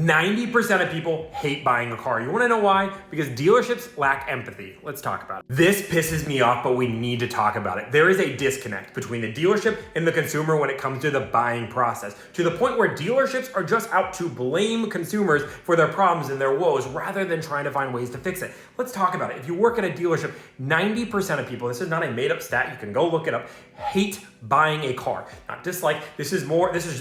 90% of people hate buying a car. You wanna know why? Because dealerships lack empathy. Let's talk about it. This pisses me off, but we need to talk about it. There is a disconnect between the dealership and the consumer when it comes to the buying process, to the point where dealerships are just out to blame consumers for their problems and their woes rather than trying to find ways to fix it. Let's talk about it. If you work at a dealership, 90% of people, this is not a made up stat, you can go look it up, hate buying a car. Not dislike, this is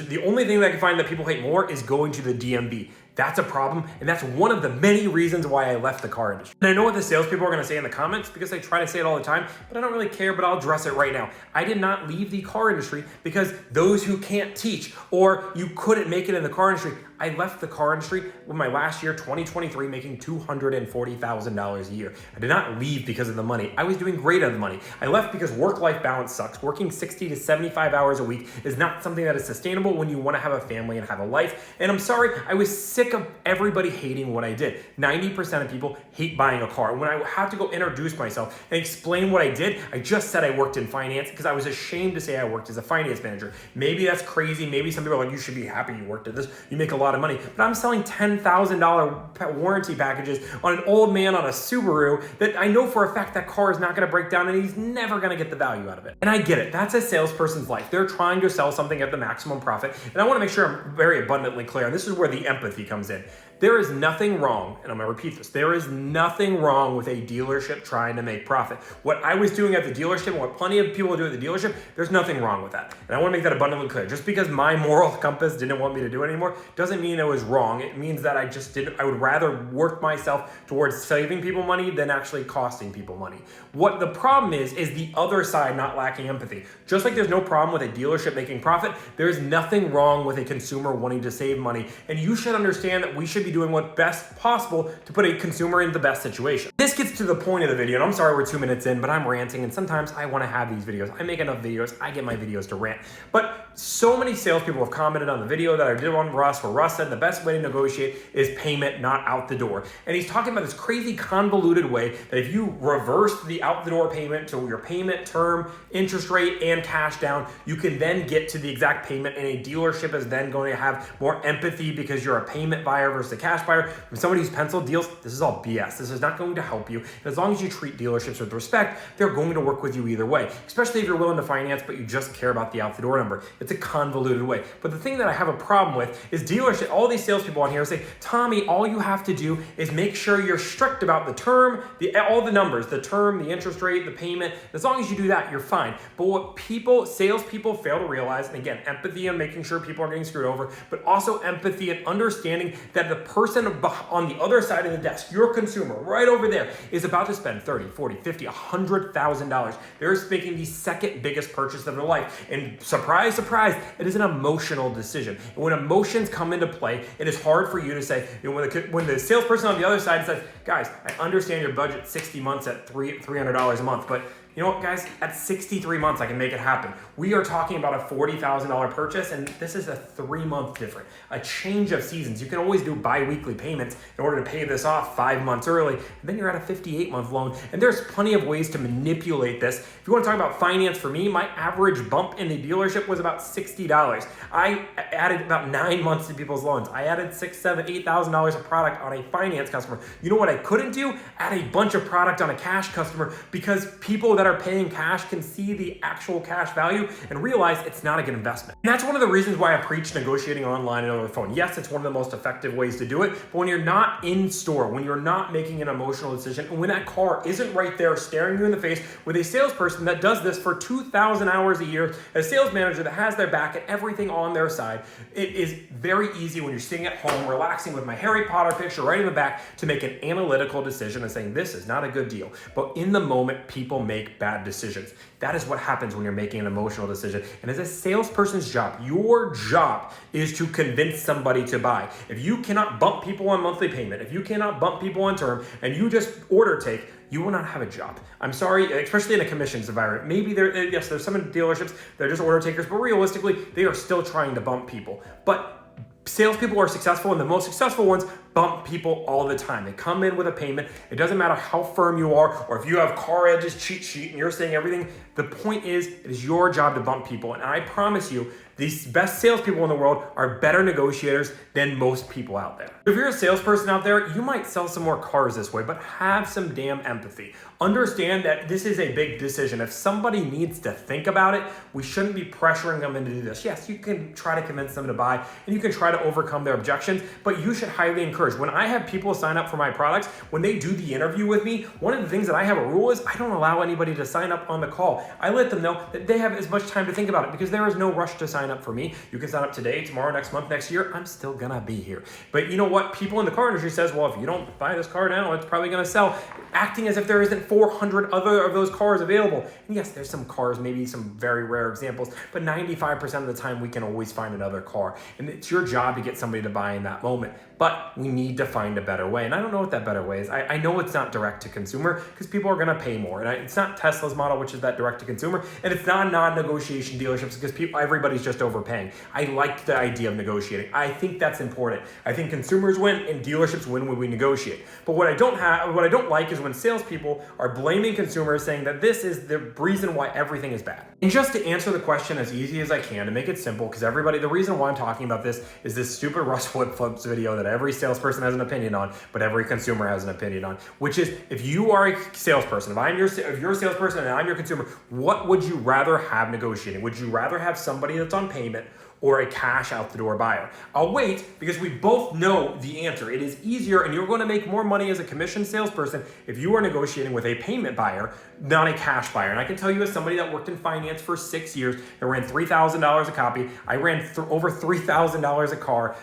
the only thing that I can find that people hate more is going to the DMV. That's a problem, and that's one of the many reasons why I left the car industry. And I know what the salespeople are gonna say in the comments because I try to say it all the time, but I don't really care, but I'll address it right now. I did not leave the car industry because those who can't teach or you couldn't make it in the car industry. I left the car industry with my last year, 2023, making $240,000 a year. I did not leave because of the money. I was doing great on the money. I left because work-life balance sucks. Working 60 to 75 hours a week is not something that is sustainable when you want to have a family and have a life. And I'm sorry, I was sick of everybody hating what I did. 90% of people hate buying a car. When I had to go introduce myself and explain what I did, I just said I worked in finance because I was ashamed to say I worked as a finance manager. Maybe that's crazy. Maybe some people are like, you should be happy you worked at this. You make a lot of money, but I'm selling $10,000 warranty packages on an old man on a Subaru that I know for a fact that car is not going to break down and he's never going to get the value out of it. And I get it. That's a salesperson's life. They're trying to sell something at the maximum profit. And I want to make sure I'm very abundantly clear. And this is where the empathy comes in. There is nothing wrong, and I'm gonna repeat this, there is nothing wrong with a dealership trying to make profit. What I was doing at the dealership and what plenty of people do at the dealership, there's nothing wrong with that. And I wanna make that abundantly clear. Just because my moral compass didn't want me to do it anymore, doesn't mean it was wrong. It means that I would rather work myself towards saving people money than actually costing people money. What the problem is the other side not lacking empathy. Just like there's no problem with a dealership making profit, there's nothing wrong with a consumer wanting to save money. And you should understand that we should be doing what's best possible to put a consumer in the best situation. This gets to the point of the video, and I'm sorry we're 2 minutes in, but I'm ranting, and sometimes I want to have these videos. I make enough videos, I get my videos to rant. But so many salespeople have commented on the video that I did on Russ, where Russ said the best way to negotiate is payment, not out the door. And he's talking about this crazy convoluted way that if you reverse the out the door payment to your payment term, interest rate, and cash down, you can then get to the exact payment, and a dealership is then going to have more empathy because you're a payment buyer versus a cash buyer. From somebody who's penciled deals, this is all BS. This is not going to help you. And as long as you treat dealerships with respect, they're going to work with you either way, especially if you're willing to finance, but you just care about the out the door number. It's a convoluted way. But the thing that I have a problem with is dealership, all these salespeople on here say, Tommy, all you have to do is make sure you're strict about the term, all the numbers, the term, the interest rate, the payment. As long as you do that, you're fine. But what salespeople fail to realize, and again, empathy and making sure people are getting screwed over, but also empathy and understanding that the person on the other side of the desk, your consumer right over there, is about to spend $30, $40, $50, $100,000. They're making the second biggest purchase of their life. And surprise, surprise, it is an emotional decision. And when emotions come into play, it is hard for you to say, when the salesperson on the other side says, guys, I understand your budget 60 months at $300 a month, but you know what, guys? At 63 months, I can make it happen. We are talking about a $40,000 purchase, and this is a 3-month difference. A change of seasons. You can always do bi-weekly payments in order to pay this off 5 months early, and then you're at a 58-month loan. And there's plenty of ways to manipulate this. If you want to talk about finance, for me, my average bump in the dealership was about $60. I added about 9 months to people's loans. I added $6,000, $7,000, $8,000 of product on a finance customer. You know what I couldn't do? Add a bunch of product on a cash customer, because people that are paying cash can see the actual cash value and realize it's not a good investment. And that's one of the reasons why I preach negotiating online and over the phone. Yes, it's one of the most effective ways to do it, but when you're not in store, when you're not making an emotional decision, and when that car isn't right there staring you in the face with a salesperson that does this for 2,000 hours a year, a sales manager that has their back and everything on their side, it is very easy when you're sitting at home relaxing with my Harry Potter picture right in the back to make an analytical decision and saying this is not a good deal. But in the moment, people make bad decisions. That is what happens when you're making an emotional decision. And as a salesperson's job, your job is to convince somebody to buy. If you cannot bump people on monthly payment, if you cannot bump people on term, and you just order take, you will not have a job. I'm sorry, especially in a commissions environment. Maybe there's some dealerships that are just order takers, but realistically, they are still trying to bump people. But salespeople are successful, and the most successful ones bump people all the time. They come in with a payment. It doesn't matter how firm you are or if you have Car Edge's cheat sheet and you're saying everything. The point is, it is your job to bump people. And I promise you, these best salespeople in the world are better negotiators than most people out there. If you're a salesperson out there, you might sell some more cars this way, but have some damn empathy. Understand that this is a big decision. If somebody needs to think about it, we shouldn't be pressuring them into do this. Yes, you can try to convince them to buy and you can try to overcome their objections, but you should highly encourage. When I have people sign up for my products, when they do the interview with me, one of the things that I have a rule is I don't allow anybody to sign up on the call. I let them know that they have as much time to think about it because there is no rush to sign up for me. You can sign up today, tomorrow, next month, next year. I'm still gonna be here. But you know what? People in the car industry says, well, if you don't buy this car now, it's probably gonna sell. Acting as if there isn't 400 other of those cars available. And yes, there's some cars, maybe some very rare examples, but 95% of the time we can always find another car. And it's your job to get somebody to buy in that moment. But we need to find a better way. And I don't know what that better way is. I know it's not direct to consumer because people are gonna pay more. And it's not Tesla's model, which is that direct to consumer. And it's not non-negotiation dealerships because everybody's just overpaying. I like the idea of negotiating. I think that's important. I think consumers win and dealerships win when we negotiate. But what I don't like is when salespeople are blaming consumers, saying that this is the reason why everything is bad. And just to answer the question as easy as I can, to make it simple, because the reason why I'm talking about this is this stupid Russ flip-flops video that every salesperson has an opinion on, but every consumer has an opinion on, which is if you are a salesperson, if you're a salesperson and I'm your consumer, what would you rather have negotiating? Would you rather have somebody that's on payment or a cash out the door buyer? I'll wait because we both know the answer. It is easier and you're going to make more money as a commission salesperson if you are negotiating with a payment buyer, not a cash buyer. And I can tell you as somebody that worked in finance for 6 years, that ran $3,000 a copy, I ran over $3,000 a car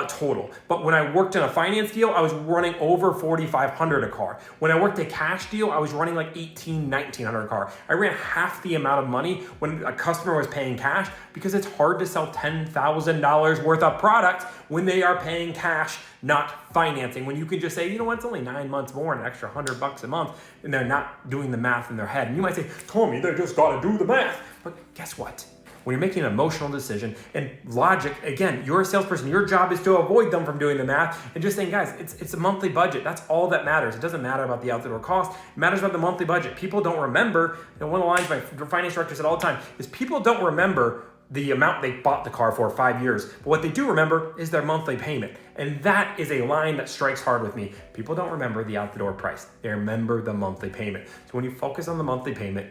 total. But when I worked in a finance deal, I was running over $4,500 a car. When I worked a cash deal, I was running like $1,800, $1,900 a car. I ran half the amount of money when a customer was paying cash because it's hard to sell $10,000 worth of product when they are paying cash, not financing. When you can just say, you know what, it's only 9 months more and an extra $100 a month, and they're not doing the math in their head. And you might say, Tommy, they just gotta do the math. But guess what? When you're making an emotional decision and logic, again, you're a salesperson, your job is to avoid them from doing the math and just saying, guys, it's a monthly budget. That's all that matters. It doesn't matter about the out-the-door cost. It matters about the monthly budget. People don't remember, and one of the lines my finance director said all the time is people don't remember the amount they bought the car for 5 years. But what they do remember is their monthly payment. And that is a line that strikes hard with me. People don't remember the out-the-door price. They remember the monthly payment. So when you focus on the monthly payment,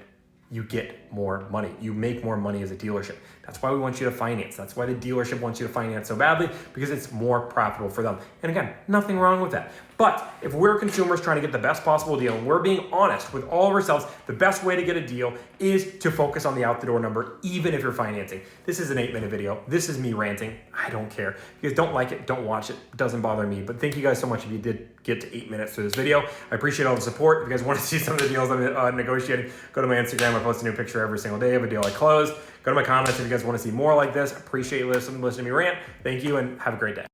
you get more money. You make more money as a dealership. That's why we want you to finance. That's why the dealership wants you to finance so badly, because it's more profitable for them. And again, nothing wrong with that. But if we're consumers trying to get the best possible deal, and we're being honest with all of ourselves, the best way to get a deal is to focus on the out the door number, even if you're financing. This is an 8-minute video. This is me ranting. I don't care. If you guys don't like it, don't watch it. It doesn't bother me. But thank you guys so much if you did get to 8 minutes through this video. I appreciate all the support. If you guys want to see some of the deals I'm negotiating, go to my Instagram. I post a new picture every single day of a deal I close. Go to my comments if you guys want to see more like this. I appreciate you listening to me rant. Thank you and have a great day.